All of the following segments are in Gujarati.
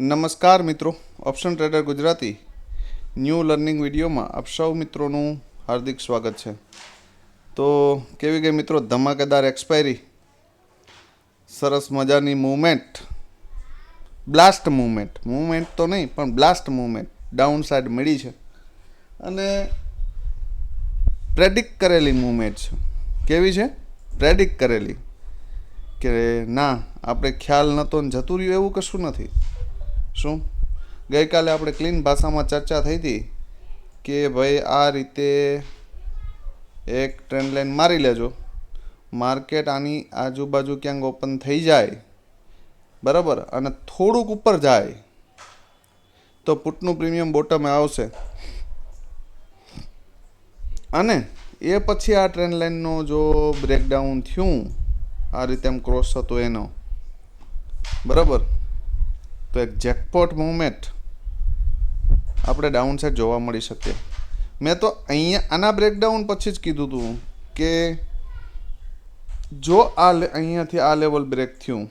નમસ્કાર મિત્રો, option trader Gujarati new learning વિડીયોમાં આપ સૌ મિત્રોનું હાર્દિક સ્વાગત છે. તો કેવી ગઈ મિત્રો ધમાકેદાર એક્સપાયરી, સરસ મજાની મૂવમેન્ટ, બ્લાસ્ટ મૂવમેન્ટ તો નહીં પણ બ્લાસ્ટ મૂવમેન્ટ ડાઉન સાઈડ મળી છે અને પ્રેડિક્ટ કરેલી મૂવમેન્ટ છે. કેવી છે? પ્રેડિક્ટ કરેલી, કે ના આપણે ખ્યાલ નહોતો ને જતું રહ્યું એવું કશું નથી. શું ગઈકાલે આપણે ક્લીન ભાષામાં ચર્ચા થઈ હતી કે ભાઈ આ રીતે એક ટ્રેન્ડ લાઈન મારી લેજો, માર્કેટ આની આજુબાજુ ક્યાંક ઓપન થઈ જાય બરાબર અને થોડુંક ઉપર જાય તો પુટનું પ્રીમિયમ બોટમે આવશે અને એ પછી આ ટ્રેન્ડ લાઈનનો જો બ્રેકડાઉન થયું આ રીતે એમ ક્રોસ થતો એનો બરાબર, તો એક જેકપોટ મૂવમેન્ટ આપણે ડાઉન સાઈડ જોવા મળી શકે. મેં તો અહીંયા આના બ્રેકડાઉન પછી જ કીધું હતું કે જો આ અહીંયાથી આ લેવલ બ્રેક થયું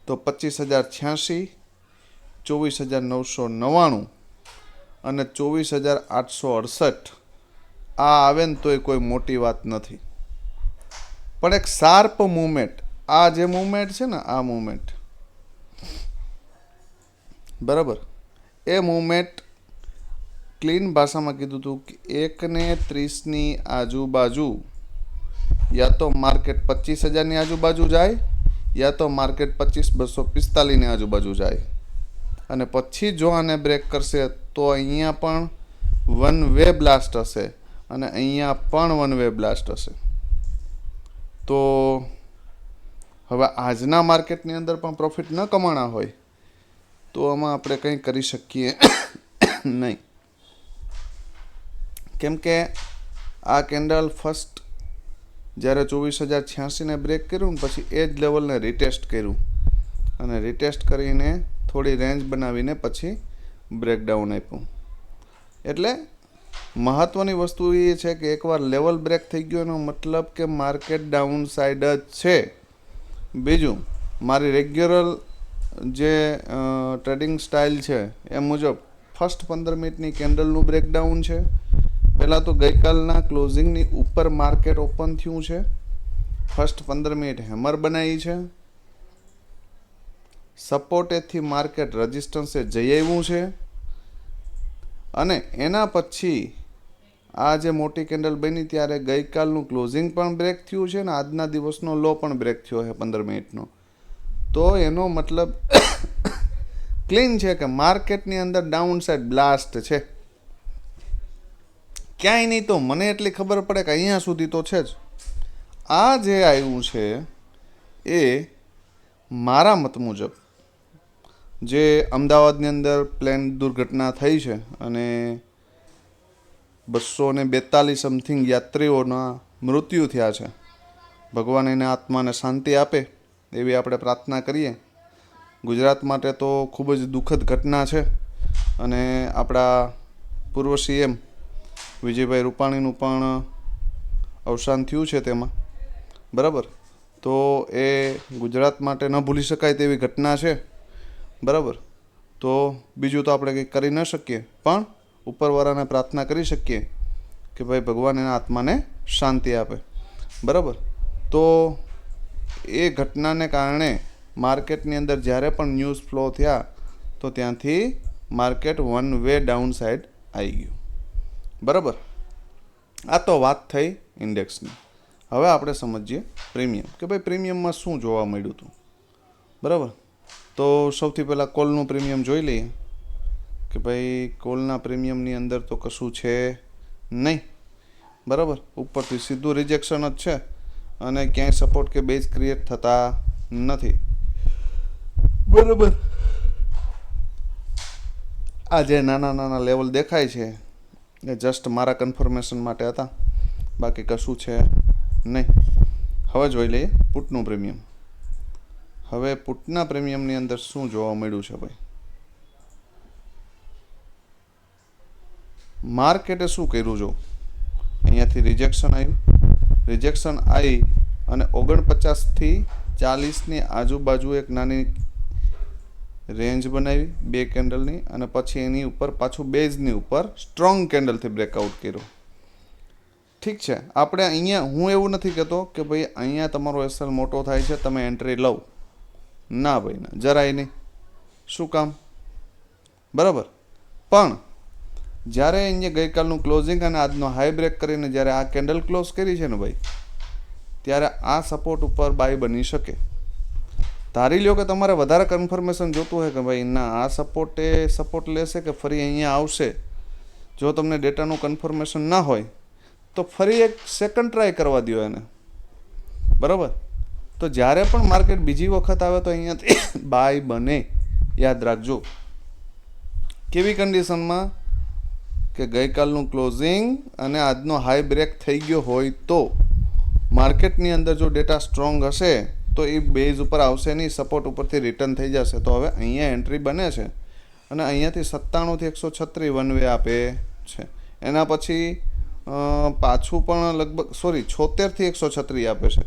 તો 25,086, 24,999 અને 24,868 આ આવે ને તો એ કોઈ મોટી વાત નથી. પણ એક શાર્પ મૂવમેન્ટ, આ જે મૂવમેન્ટ છે ને આ મૂવમેન્ટ બરાબર, એ મૂવમેન્ટ ક્લીન ભાષામાં કીધું હતું કે 1.30ની આજુબાજુ યા તો માર્કેટ 25,000ની આજુબાજુ જાય યા તો માર્કેટ 25,245ની આજુબાજુ જાય અને પછી જો આને બ્રેક કરશે તો અહીંયા પણ વન વે બ્લાસ્ટ હશે અને અહીંયા પણ વન વે બ્લાસ્ટ હશે. તો હવે આજના માર્કેટની અંદર પણ પ્રોફિટ ન કમાણા હોય તો આમાં આપણે કંઈ કરી શકીએ નહીં, કેમ કે આ કેન્ડલ ફર્સ્ટ જ્યારે 24,086ને બ્રેક કર્યું ને પછી એ જ લેવલને રિટેસ્ટ કર્યું અને રિટેસ્ટ કરીને થોડી રેન્જ બનાવીને પછી બ્રેકડાઉન આપ્યું. એટલે મહત્ત્વની વસ્તુ એ છે કે એકવાર લેવલ બ્રેક થઈ ગયો એનો મતલબ કે માર્કેટ ડાઉન સાઈડ જ છે. બીજું, મારી રેગ્યુલર જે ટ્રેડિંગ સ્ટાઇલ છે એ મુજબ ફર્સ્ટ 15 મિનિટની કેન્ડલનું બ્રેકડાઉન છે. પહેલાં તો ગઈકાલના ક્લોઝિંગની ઉપર માર્કેટ ઓપન થયું છે, ફર્સ્ટ 15 મિનિટ હેમર બનાવી છે, સપોર્ટેથી માર્કેટ રેઝિસ્ટન્સે જઈ આવ્યું છે અને એના પછી આ જે મોટી કેન્ડલ બની ત્યારે ગઈકાલનું ક્લોઝિંગ પણ બ્રેક થયું છે ને આજના દિવસનો લો પણ બ્રેક થયો છે 15 મિનિટનો. તો એનો મતલબ ક્લીન છે કે માર્કેટની અંદર ડાઉન સાઈડ બ્લાસ્ટ છે. ક્યાંય નહીં તો મને એટલી ખબર પડે કે અહીંયા સુધી તો છે જ. આ જે આવ્યું છે એ મારા મત મુજબ જે અમદાવાદની અંદર પ્લેન દુર્ઘટના થઈ છે અને 242 સમથિંગ યાત્રીઓના મૃત્યુ થયા છે, ભગવાન એને આત્માને શાંતિ આપે એવી આપણે પ્રાર્થના કરીએ. ગુજરાત માટે તો ખૂબ જ દુઃખદ ઘટના છે અને આપણા પૂર્વ સીએમ વિજયભાઈ રૂપાણીનું પણ અવસાન થયું છે તેમાં બરાબર. તો એ ગુજરાત માટે ન ભૂલી શકાય તેવી ઘટના છે બરાબર. તો બીજું તો આપણે કંઈ કરી ન શકીએ પણ ઉપરવાળાને પ્રાર્થના કરી શકીએ કે ભાઈ ભગવાન એના આત્માને શાંતિ આપે બરાબર. તો એ ઘટનાને કારણે માર્કેટની અંદર જ્યારે પણ ન્યૂઝ ફ્લો થયા તો ત્યાંથી market one way down side આવી ગયું બરાબર. આ તો વાત થઈ ઇન્ડેક્સની. હવે આપણે સમજીએ પ્રીમિયમ, કે ભાઈ પ્રીમિયમમાં શું જોવા મળ્યું હતું બરાબર. તો સૌથી પહેલાં કોલનું પ્રીમિયમ જોઈ લઈએ કે ભાઈ કોલના પ્રીમિયમની અંદર તો કશું છે નહીં બરાબર. ઉપરથી સીધું રિજેક્શન જ છે અને ક્યાંય સપોર્ટ કે બેઝ ક્રિએટ થતા નથી બરાબર. આ જે નાના નાના લેવલ દેખાય છે એ જસ્ટ મારા કન્ફર્મેશન માટે હતા, બાકી કશું છે નહીં. હવે જોઈ લઈએ પુટનું પ્રીમિયમ. હવે પુટના પ્રીમિયમની અંદર શું જોવા મળ્યું છે ભાઈ? માર્કેટે શું કર્યું? જો અહીંયાથી રિજેક્શન આવી અને 49 થી 40ની આજુબાજુ એક નાની રેન્જ બનાવી 2 કેન્ડલની અને પછી એની ઉપર પાછું બેઝની ઉપર સ્ટ્રોંગ કેન્ડલથી બ્રેકઆઉટ કર્યો. ઠીક છે, આપણે અહીંયા હું એવું નથી કહેતો કે ભાઈ અહીંયા તમારો એસએલ મોટો થાય છે તમે એન્ટ્રી લો. ના ભાઈ ના, જરાય નહીં. શું કામ? બરાબર. પણ જ્યારે અહીંયા ગઈકાલનું ક્લોઝિંગ અને આજનો હાઈ બ્રેક કરીને જ્યારે આ કેન્ડલ ક્લોઝ કરી છે ને ભાઈ, ત્યારે આ સપોર્ટ ઉપર બાય બની શકે. ધારી લ્યો કે તમારે વધારે કન્ફર્મેશન જોતું હોય કે ભાઈ ના આ સપોર્ટ લેશે કે ફરી અહીંયા આવશે. જો તમને ડેટાનું કન્ફર્મેશન ના હોય તો ફરી એક સેકન્ડ ટ્રાય કરવા દો એને. બરાબર. તો જ્યારે પણ માર્કેટ બીજી વખત આવે તો અહીંયાથી બાય બને. યાદ રાખજો. કેવી કન્ડિશનમાં? કે ગઈકાલનું ક્લોઝિંગ અને આજનો હાઈ બ્રેક થઈ ગયો હોય તો માર્કેટની અંદર જો ડેટા સ્ટ્રોંગ હશે તો એ બેઝ ઉપર આવશે નહીં, સપોર્ટ ઉપરથી રિટર્ન થઈ જશે. તો હવે અહીંયા એન્ટ્રી બને છે અને અહીંયાથી 97 થી 136 વન વે આપે છે. એના પછી પાછું પણ લગભગ 76 થી 136 આપે છે.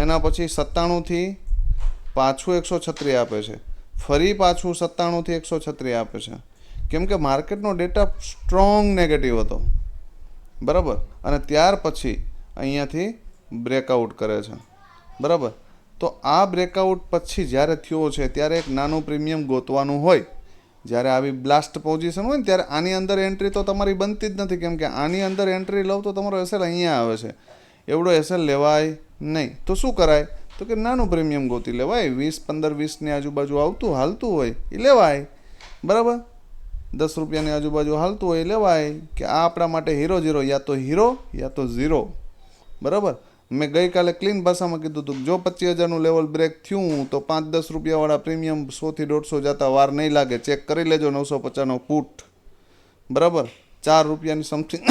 એના પછી 97 થી પાછું 136 આપે છે. ફરી પાછું 97 થી 136 આપે છે. કેમ કે માર્કેટનો ડેટા સ્ટ્રોંગ નેગેટિવ હતો. બરાબર. અને ત્યાર પછી અહીંયાથી બ્રેકઆઉટ કરે છે. બરાબર. તો આ બ્રેકઆઉટ પછી જ્યારે થયો છે ત્યારે એક નાનું પ્રીમિયમ ગોતવાનું હોય. જ્યારે આવી બ્લાસ્ટ પોઝિશન હોય ને ત્યારે આની અંદર એન્ટ્રી તો તમારી બનતી જ નથી. કેમ કે આની અંદર એન્ટ્રી લઉં તો તમારો એસએલ અહીંયા આવે છે. એવડો એસએલ લેવાય નહીં. તો શું કરાય? તો કે નાનું પ્રીમિયમ ગોતી લેવાય. 20, 15, 20ની આજુબાજુ હાલતું હોય એ લેવાય. બરાબર. 10 રૂપિયાની આજુબાજુ હાલતું હોય એ લેવાય. કે આ આપણા માટે હીરો યા તો હીરો યા તો ઝીરો. બરાબર. મેં ગઈકાલે ક્લીન ભાષામાં કીધું હતું જો 25,000નું લેવલ બ્રેક થયું તો 5-10 રૂપિયાવાળા પ્રીમિયમ 100 થી 150 જતા વાર નહીં લાગે. ચેક કરી લેજો 950નો પુટ. બરાબર. 4 રૂપિયાની સમથિંગ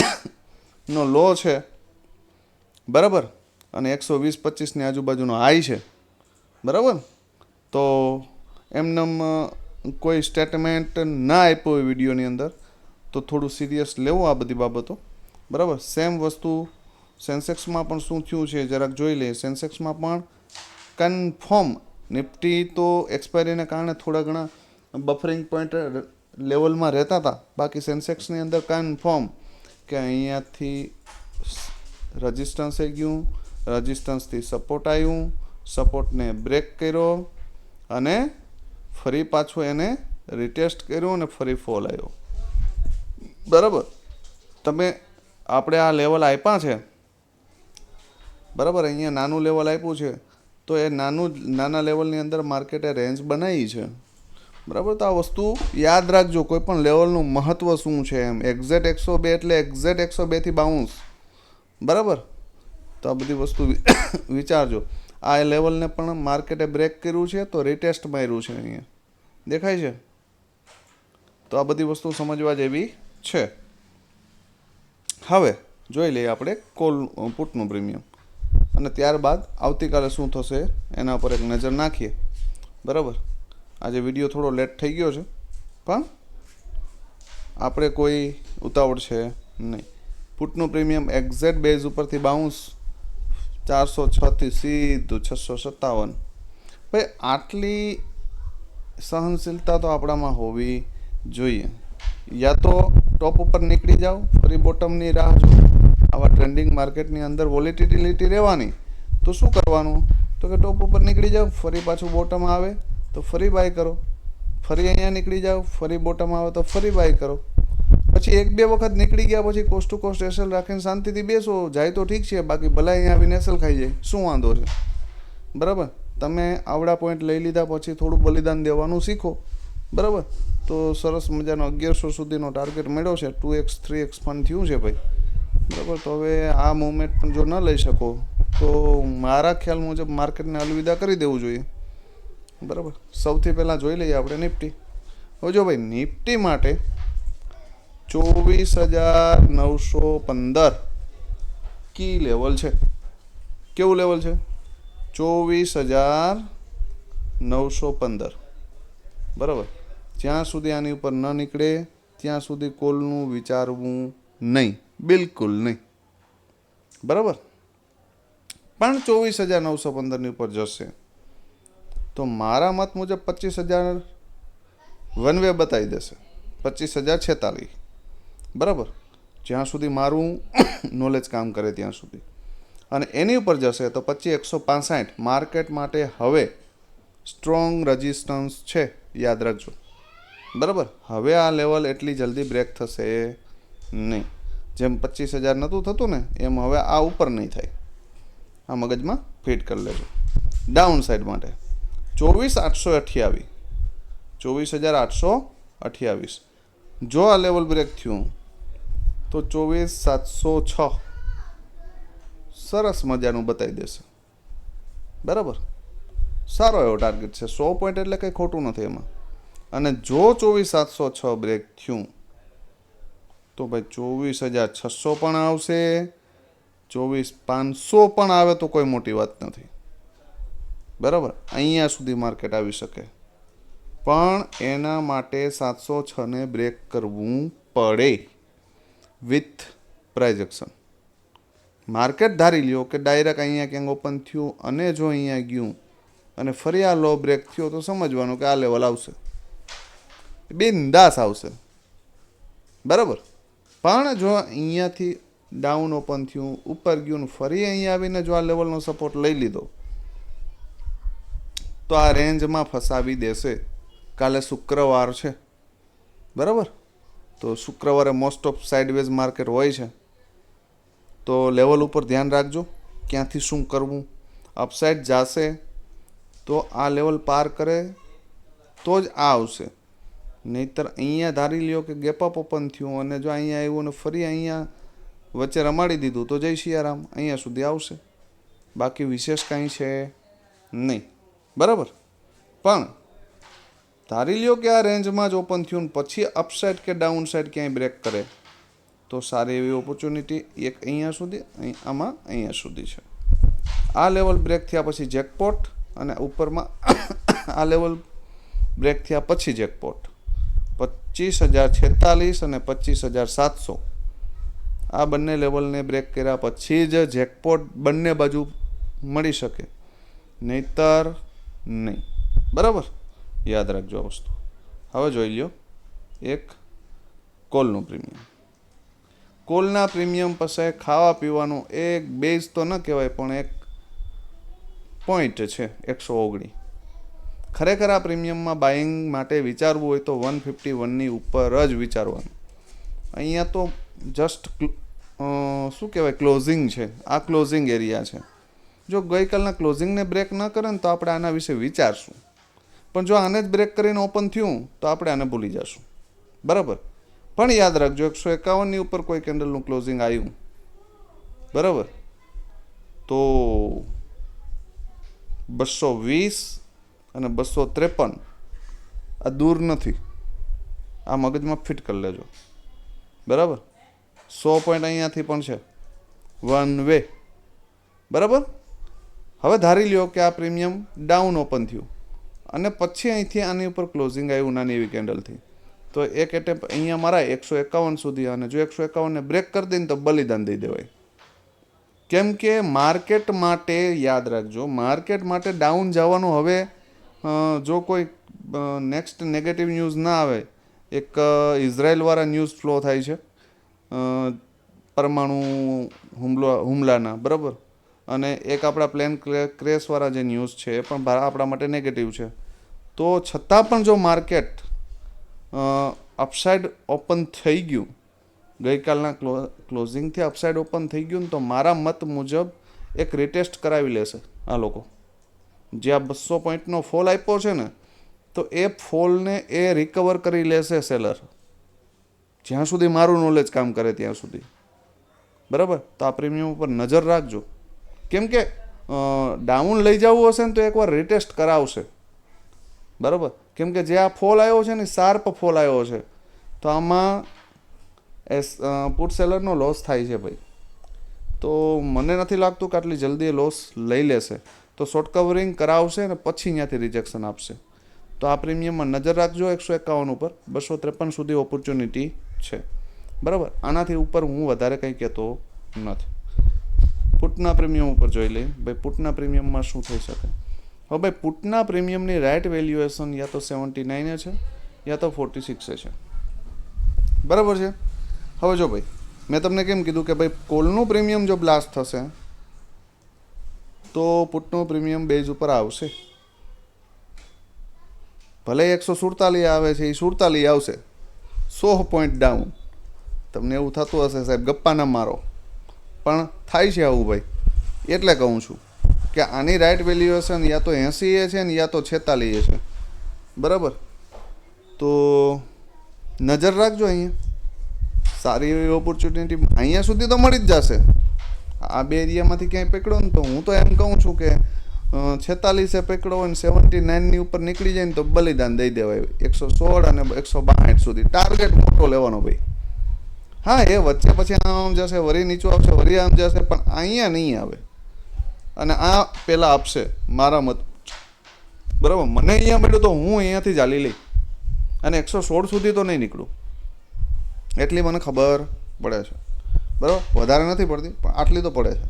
નો લો છે. બરાબર. અને 120-25ની આજુબાજુનો હાઈ છે. બરાબર. તો એમનેમ કોઈ સ્ટેટમેન્ટ ના આપ્યો હોય વિડીયોની અંદર તો થોડું સિરિયસ લેવું આ બધી બાબતો. બરાબર. સેમ વસ્તુ સેન્સેક્સમાં પણ શું થયું છે જરાક જોઈ લઈએ. સેન્સેક્સમાં પણ કન્ફર્મ નિફ્ટી તો એક્સપાયરીને કારણે થોડા ઘણા બફરિંગ પોઈન્ટ લેવલમાં રહેતા હતા. બાકી સેન્સેક્સની અંદર કન્ફર્મ કે અહીંયાથી રજિસ્ટન્સ આવી ગયું, રજિસ્ટન્સથી સપોર્ટ આવ્યું, સપોર્ટને બ્રેક કર્યો અને ફરી પાછું એને રિટેસ્ટ કર્યું અને ફરી ફોલ આવ્યો. બરાબર. આપણે આ લેવલ આપ્યા છે. બરાબર. અહીંયા નાનું લેવલ આપ્યું છે તો એ નાના લેવલની અંદર માર્કેટે રેન્જ બનાવી છે. બરાબર. તો આ વસ્તુ યાદ રાખજો. કોઈ પણ લેવલનું મહત્ત્વ શું છે એમ. એક્ઝેક્ટ 102 એટલે એક્ઝેક્ટ 102થી બાઉન્સ. બરાબર. તો આ બધી વસ્તુ વિચારજો. આ લેવલને પણ માર્કેટે બ્રેક કર્યું છે તો રિટેસ્ટ માર્યું છે. અહીંયા દેખાય છે. તો આ બધી વસ્તુ સમજવા જેવી છે. હવે જોઈ લઈએ આપણે પુટનું પ્રીમિયમ અને ત્યારબાદ આવતીકાલે શું થશે એના પર એક નજર નાખીએ. બરાબર. આજે વિડીયો થોડો લેટ થઈ ગયો છે પણ આપણે કોઈ ઉતાવળ છે નહીં. પુટનું પ્રીમિયમ એક્ઝેક્ટ બેઝ ઉપરથી બાઉન્સ 406થી સીધું 657. ભાઈ આટલી સહનશીલતા તો આપણામાં હોવી જોઈએ. યા તો ટોપ ઉપર નીકળી જાઓ ફરી બોટમની રાહ જો. આવા ટ્રેન્ડિંગ માર્કેટની અંદર વોલેટિલિટી રહેવાની તો શું કરવાનું? તો કે ટોપ ઉપર નીકળી જાઓ ફરી પાછું બોટમ આવે તો ફરી બાય કરો. ફરી અહીંયા નીકળી જાઓ ફરી બોટમ આવે તો ફરી બાય કરો. પછી 1-2 વખત નીકળી ગયા પછી કોસ્ટ ટુ કોસ્ટ એસએલ રાખીને શાંતિથી બેસો. જાય તો ઠીક છે, બાકી ભલે અહીંયા આવીને એસએલ ખાઈ જાય. શું વાંધો છે? બરાબર. તમે આવડા પોઈન્ટ લઈ લીધા પછી થોડું બલિદાન દેવાનું શીખો. બરાબર. તો સરસ મજાનો 1100 સુધીનો ટાર્ગેટ મળ્યો છે. 2x 3x પણ થયું છે ભાઈ. બરાબર. તો હવે આ મુવમેન્ટ પણ જો ન લઈ શકો તો મારા ખ્યાલ મુજબ માર્કેટને અલવિદા કરી દેવું જોઈએ. બરાબર. સૌથી પહેલાં જોઈ લઈએ આપણે નિફ્ટી. હવે જો ભાઈ નિફ્ટી માટે 24,915 કી લેવલ છે. કેવું લેવલ છે? 24,915. બરાબર. જ્યાં સુધી આની ઉપર ન નીકળે ત્યાં સુધી કોલનું વિચારવું નહીં. બિલકુલ નહીં. બરાબર. પણ 24,915ની ઉપર જશે તો મારા મત મુજબ 25,000 વન વે બતાવી દેશે 25,046, બરાબર, જ્યાં સુધી મારું નોલેજ કામ કરે ત્યાં સુધી. અને એની ઉપર જશે તો 25,165 માર્કેટ માટે હવે સ્ટ્રોંગ રેઝિસ્ટન્સ છે, યાદ રાખજો, બરાબર. હવે આ લેવલ એટલી જલ્દી બ્રેક થશે નહીં. જેમ 25,000 નહોતું થતું ને એમ હવે આ ઉપર નહીં થાય. આ મગજમાં ફિટ કરી લેજો. ડાઉન સાઈડ માટે 24,828, 24,828 જો આ લેવલ બ્રેક થયું તો 24,706 સરસ મજાનું બતાવી દેશે, બરાબર. સારો એવો ટાર્ગેટ છે. 100 પોઈન્ટ એટલે કંઈ ખોટું નથી એમાં. અને જો 24,706 બ્રેક થયું તો ભાઈ 24,600 પણ આવશે, 24,500 પણ આવે તો કોઈ મોટી વાત નથી, બરાબર. અહીંયા સુધી માર્કેટ આવી શકે, પણ એના માટે 706 ને બ્રેક કરવું પડે વિથ પ્રાઇઝ એક્શન. માર્કેટ ધારી લ્યો કે ડાયરેક્ટ અહીંયા ક્યાંક ઓપન થયું અને જો અહીંયા ગયું અને ફરી આ લો બ્રેક થયો તો સમજવાનું કે આ લેવલ આવશે, બિંદાસ આવશે, બરાબર. પણ જો અહીંયાથી ડાઉન ઓપન થયું, ઉપર ગયું, ફરી અહીંયા આવીને જો આ લેવલનો સપોર્ટ લઈ લીધો તો આ રેન્જમાં ફસાવી દેશે. કાલે શુક્રવાર છે, બરાબર, તો શુક્રવારે મોસ્ટ ઓફ સાઇડવેઝ માર્કેટ હોય છે. તો લેવલ ઉપર ધ્યાન રાખજો ક્યાંથી શું કરવું. અપસાઇડ જશે તો આ લેવલ પાર કરે તો જ આ આવશે, નહીંતર અહીંયા ધારી લ્યો કે ગેપ અપ ઓપન થયું અને જો અહીંયા આવ્યું અને ફરી અહીંયા વચ્ચે રમાડી દીધું તો જય સિયારામ, અહીંયા સુધી આવશે. બાકી વિશેષ કાંઈ છે નહીં, બરાબર. પણ ધારી લ્યો કે આ રેન્જમાં જ ઓપન થયું પછી અપસાઇડ કે ડાઉન સાઇડ ક્યાંય બ્રેક કરે તો સારી એવી ઓપોર્ચ્યુનિટી એક અહીંયા સુધી, આમાં અહીંયા સુધી છે. આ લેવલ બ્રેક થયા પછી જેકપોટ અને ઉપરમાં આ લેવલ બ્રેક થયા પછી જેકપોટ 25,046 અને 25,700 આ બંને લેવલને બ્રેક કર્યા પછી જ જેકપોટ બંને બાજુ મળી શકે, નહીતર નહીં, બરાબર. યાદ રાખજો આ વસ્તુ. હવે જોઈ લ્યો એક કોલનું પ્રીમિયમ. કોલના પ્રીમિયમ પાસે ખાવા પીવાનું એક બેઝ તો ન કહેવાય પણ એક પોઈન્ટ છે 119. ખરેખર આ પ્રીમિયમમાં બાઇંગ માટે વિચારવું હોય તો 151ની ઉપર જ વિચારવાનું. અહીંયા તો જસ્ટ શું કહેવાય ક્લોઝિંગ છે, આ ક્લોઝિંગ એરિયા છે. જો ગઈકાલના ક્લોઝિંગને બ્રેક ન કરે ને તો આપણે આના વિશે વિચારશું, પણ જો આને જ બ્રેક કરીને ઓપન થયું તો આપણે આને ભૂલી જશું, બરાબર. પણ યાદ રાખજો 151ની ઉપર કોઈ કેન્ડલનું ક્લોઝિંગ આવ્યું, બરાબર, તો 220 અને 253 આ દૂર નથી. આ મગજમાં ફિટ કરી લેજો, બરાબર. 100 પોઈન્ટ અહીંયાથી પણ છે વન વે, બરાબર. હવે ધારી લ્યો કે આ પ્રીમિયમ ડાઉન ઓપન થયું અને પછી અહીંથી આની ઉપર ક્લોઝિંગ આવ્યું નાની એવી કેન્ડલથી, તો એક એટેમ્પ અહીંયા મારા 151 સુધી, અને જો 151ને બ્રેક કરી દઈને તો બલિદાન દઈ દેવાય. કેમ કે માર્કેટ માટે યાદ રાખજો, માર્કેટ માટે ડાઉન જવાનું હવે જો કોઈ નેક્સ્ટ નેગેટિવ ન્યૂઝ ના આવે. એક ઇઝરાયલવાળા ન્યૂઝ ફ્લો થાય છે પરમાણુ હુમલાના, બરાબર, અને એક આપણા પ્લેન ક્રેશવાળા જે ન્યૂઝ છે એ પણ આપણા માટે નેગેટિવ છે. તો છતાં પણ જો માર્કેટ અપસાઇડ ઓપન થઈ ગયું, ગઈકાલના ક્લોઝિંગથી અપસાઇડ ઓપન થઈ ગયું ને તો મારા મત મુજબ એક રિટેસ્ટ કરાવી લેશે આ લોકો. જે આ 200 પોઈન્ટનો ફોલ આપ્યો છે ને તો એ ફોલને એ રિકવર કરી લેશે સેલર, જ્યાં સુધી મારું નોલેજ કામ કરે ત્યાં સુધી, બરાબર. તો આ પ્રીમિયમ ઉપર નજર રાખજો, કેમ કે ડાઉન લઈ જવું હશે ને તો એકવાર રિટેસ્ટ કરાવશે, બરાબર. કેમ કે જે આ ફોલ આવ્યો છે ને શાર્પ ફોલ આવ્યો છે તો આમાં પુટ સેલરનો લોસ થાય છે ભાઈ. તો મને નથી લાગતું કે આટલી જલ્દી એ લોસ લઈ લેશે, તો શોર્ટ કવરિંગ કરાવશે ને પછી ત્યાંથી રિજેક્શન આપશે. તો આ પ્રીમિયમમાં નજર રાખજો. 151 ઉપર 253 સુધી ઓપોર્ચ્યુનિટી છે, બરાબર. આનાથી ઉપર હું વધારે કંઈ કહેતો નથી. પુટના પ્રીમિયમ ઉપર જોઈ લઈએ ભાઈ, પુટના પ્રીમિયમમાં શું થઈ શકે. હવે ભાઈ પુટના પ્રીમિયમની રાઇટ વેલ્યુએશન યા તો 79 છે યા તો 46 છે. બરાબર છે. હવે જો ભાઈ મેં તમને કેમ કીધું કે ભાઈ કોલનું પ્રીમિયમ જો બ્લાસ્ટ થશે તો પુટનું પ્રીમિયમ બેઝ ઉપર આવશે. ભલે 147 આવે છે, એ 47 આવશે, 100 પોઈન્ટ ડાઉન. તમને એવું થતું હશે સાહેબ ગપ્પા ના મારો, પણ થાય છે આવું ભાઈ. એટલે કહું છું કે આની રાઇટ વેલ્યુએશન યા તો 80 એ છે ને યા તો 46 એ છે. બરાબર. તો નજર રાખજો, અહીંયા સારી એવી ઓપોર્ચ્યુનિટી અહીંયા સુધી તો મળી જ જશે. આ બે એરિયામાંથી ક્યાંય પકડો ને તો હું તો એમ કહું છું કે 46 પકડો હોય ને 79 ઉપર નીકળી જાય ને તો બલિદાન દઈ દેવાય. 116 અને 162 સુધી ટાર્ગેટ મોટો લેવાનો ભાઈ. હા, એ વચ્ચે પછી આમ જશે, વરી નીચું આવશે, વરી આમ જશે, પણ અહીંયા નહીં આવે. અને આ પહેલાં આપશે મારા મત. બરાબર. મને અહીંયા મળ્યું તો હું અહીંયાથી ચાલી લઈ અને 116 સુધી તો નહીં નીકળું, એટલી મને ખબર પડે છે. બરાબર. વધારે નથી પડતી પણ આટલી તો પડે છે.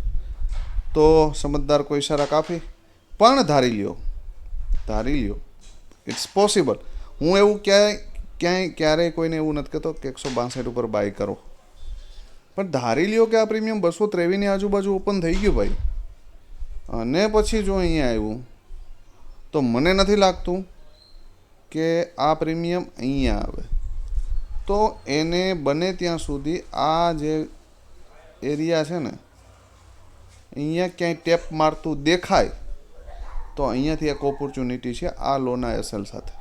તો સમજદાર કોઈ ઈશારા કાફી. પણ ધારી લ્યો ઇટ્સ પોસિબલ. હું એવું ક્યારેય કોઈને એવું નથી કહેતો કે 162 ઉપર બાય કરો, પણ ધારી લ્યો કે આ પ્રીમિયમ 223 આજુબાજુ ઓપન થઈ ગયું ભાઈ, અને પછી જો અહીંયા આવ્યું તો મને નથી લાગતું કે આ પ્રીમિયમ અહીંયા આવે. તો એને બને ત્યાં સુધી આ જે એરિયા છે ને અહીંયા ક્યાંય ટેપ મારતું દેખાય તો અહીંયાથી એક ઓપોર્ચ્યુનિટી છે આ લોના એસએલ સાથે.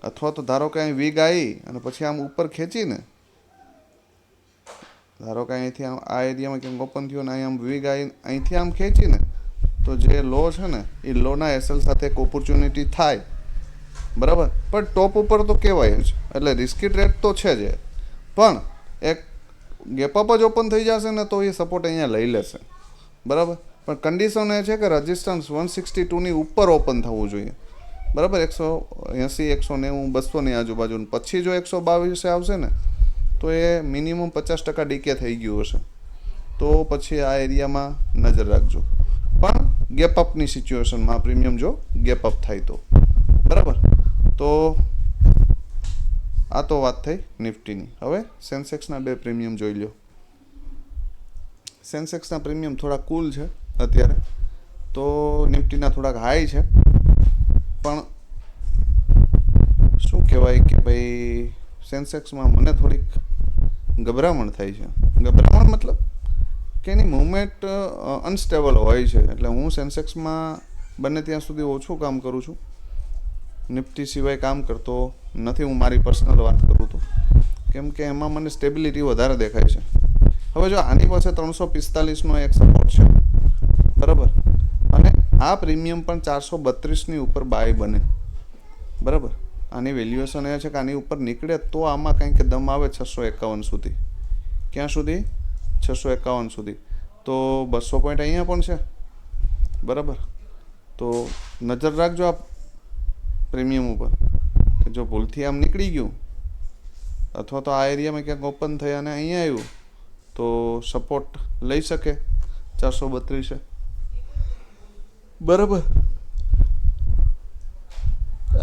અથવા તો ધારો કે અહીં વીગ આવી અને પછી આમ ઉપર ખેંચીને, ધારો કે અહીંથી આમ આ એરિયામાં ક્યાંક ઓપન થયો ને અહીં આમ વીગ આવી અહીંથી આમ ખેંચીને તો જે લો છે ને એ લોના એસએલ સાથે એક ઓપોર્ચ્યુનિટી થાય. બરાબર. પણ ટોપ ઉપર તો કહેવાય જ, એટલે રિસ્કી ટ્રેડ તો છે જ, પણ એક ગેપઅપ જ ઓપન થઈ જશે ને તો એ સપોર્ટ અહીંયા લઈ લેશે. બરાબર. પણ કન્ડિશન એ છે કે રજિસ્ટન્સ 162ની ઉપર ઓપન થવું જોઈએ. બરાબર. 180, 190, 200ની આજુબાજુ. પછી જો 122 આવશે ને તો એ મિનિમમ 50% ડીકે થઈ ગયું હશે. તો પછી આ એરિયામાં નજર રાખજો. પણ ગેપઅપની સિચ્યુએશનમાં પ્રીમિયમ જો ગેપઅપ થાય તો. બરાબર. તો આ તો વાત થઈ નિફ્ટીની. હવે સેન્સેક્સના બે પ્રીમિયમ જોઈ લો. સેન્સેક્સના પ્રીમિયમ થોડા કુલ છે અત્યારે, તો નિફ્ટીના થોડાક હાઈ છે. પણ શું કહેવાય કે ભાઈ સેન્સેક્સમાં મને થોડીક ગભરામણ થાય છે. ગભરામણ મતલબ કે એની મૂવમેન્ટ અનસ્ટેબલ હોય છે. એટલે હું સેન્સેક્સમાં બને ત્યાં સુધી ઓછું કામ કરું છું. નિફ્ટી સિવાય કામ કરતો નથી. હું મારી પર્સનલ વાત કરું તો, કેમ કે એમાં મને સ્ટેબિલિટી વધારે દેખાય છે. હવે જો આની પાસે 345નો એક સપોર્ટ છે. બરાબર. અને આ પ્રીમિયમ પણ 432ની ઉપર બાય બને. બરાબર. આની વેલ્યુએશન એ છે કે આની ઉપર નીકળે તો આમાં કંઈક દમ આવે 651 સુધી. ક્યાં સુધી? 651 સુધી. તો 200 પોઈન્ટ અહીંયા પણ છે. બરાબર. તો નજર રાખજો આ પ્રીમિયમ ઉપર, કે જો ભૂલથી આમ નીકળી ગયું અથવા તો આ એરિયામાં ક્યાંક ઓપન થયા અને અહીંયા આવ્યું તો સપોર્ટ લઈ શકે 432. બરાબર.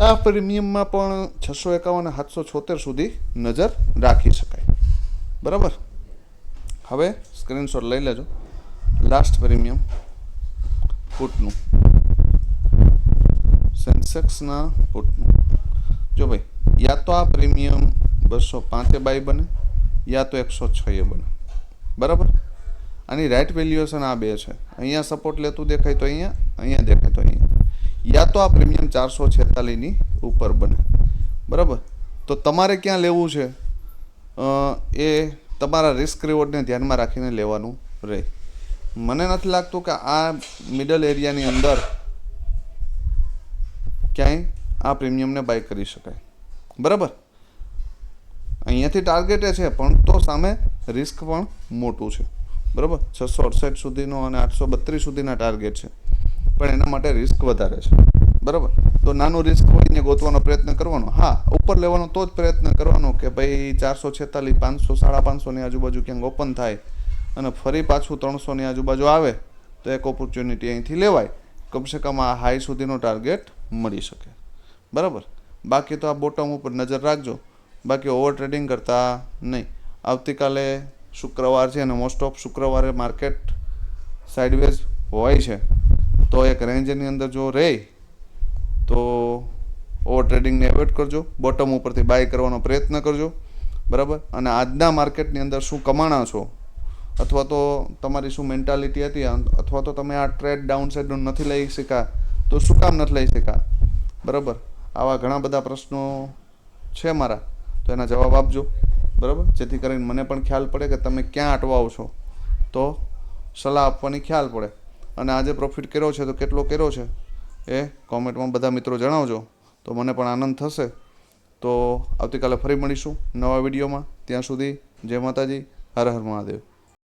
આ પ્રીમિયમમાં પણ 651 અને 776 સુધી નજર રાખી શકાય. બરાબર. હવે સ્ક્રીનશોટ લઈ લેજો. લાસ્ટ પ્રીમિયમ પુટનું, સેન્સેક્સના પુટનું. જો ભાઈ યા તો આ પ્રીમિયમ 205 બાય બને યા તો 106 બને. બરાબર. આની રાઇટ વેલ્યુએશન આ બે છે. અહીંયા સપોર્ટ લેતું દેખાય તો અહીંયા દેખાય તો અહીંયા. યા તો આ પ્રીમિયમ 446ની ઉપર બને. બરાબર. તો તમારે ક્યાં લેવું છે એ તમારા રિસ્ક રિવોર્ડને ધ્યાનમાં રાખીને લેવાનું રહે. મને નથી લાગતું કે આ મિડલ એરિયાની અંદર ક્યાંય આ પ્રીમિયમને બાય કરી શકાય. બરાબર. અહીંયાથી ટાર્ગેટે છે પણ તો સામે રિસ્ક પણ મોટું છે. બરાબર. 668 સુધીનો અને 832 સુધીના ટાર્ગેટ છે, પણ એના માટે રિસ્ક વધારે છે. બરાબર. તો નાનું રિસ્ક હોઈને ગોતવાનો પ્રયત્ન કરવાનો. હા, ઉપર લેવાનો તો જ પ્રયત્ન કરવાનો કે ભાઈ 446, 500, 550ની આજુબાજુ ક્યાંક ઓપન થાય અને ફરી પાછું 300ની આજુબાજુ આવે તો એક ઓપોર્ચ્યુનિટી અહીંથી લેવાય. કમસે કમ આ હાઈ સુધીનો ટાર્ગેટ મળી શકે. બરાબર. બાકી તો આ બોટમ ઉપર નજર રાખજો, બાકી ઓવર ટ્રેડિંગ કરતા નહીં. આવતીકાલે શુક્રવાર છે અને મોસ્ટ ઓફ શુક્રવારે માર્કેટ સાઇડવેઝ હોય છે, તો એક રેન્જની અંદર જો રહે તો ઓવર ટ્રેડિંગને એવોઇડ કરજો, બોટમ ઉપરથી બાય કરવાનો પ્રયત્ન કરજો, બરાબર. અને આજના માર્કેટની અંદર શું કમાણા છો, અથવા તો તમારી શું મેન્ટાલિટી હતી, અથવા તો તમે આ ટ્રેડ ડાઉન સાઈડનું નથી લઈ શક્યા તો શું કામ નથી લઈ શક્યા, બરાબર. આવા ઘણા બધા પ્રશ્નો છે મારા, તો એના જવાબ આપજો, બરાબર, જેથી કરીને મને પણ ખ્યાલ પડે કે તમે ક્યાં અટવાઓ છો, તો સલાહ આપવાની ખ્યાલ પડે. અને આજે પ્રોફિટ કર્યો છે તો કેટલો કર્યો છે એ કોમેન્ટમાં બધા મિત્રો જણાવજો, તો મને પણ આનંદ થશે. તો આવતીકાલે ફરી મળીશું નવા વિડીયોમાં. ત્યાં સુધી જય માતાજી, હર હર મહાદેવ.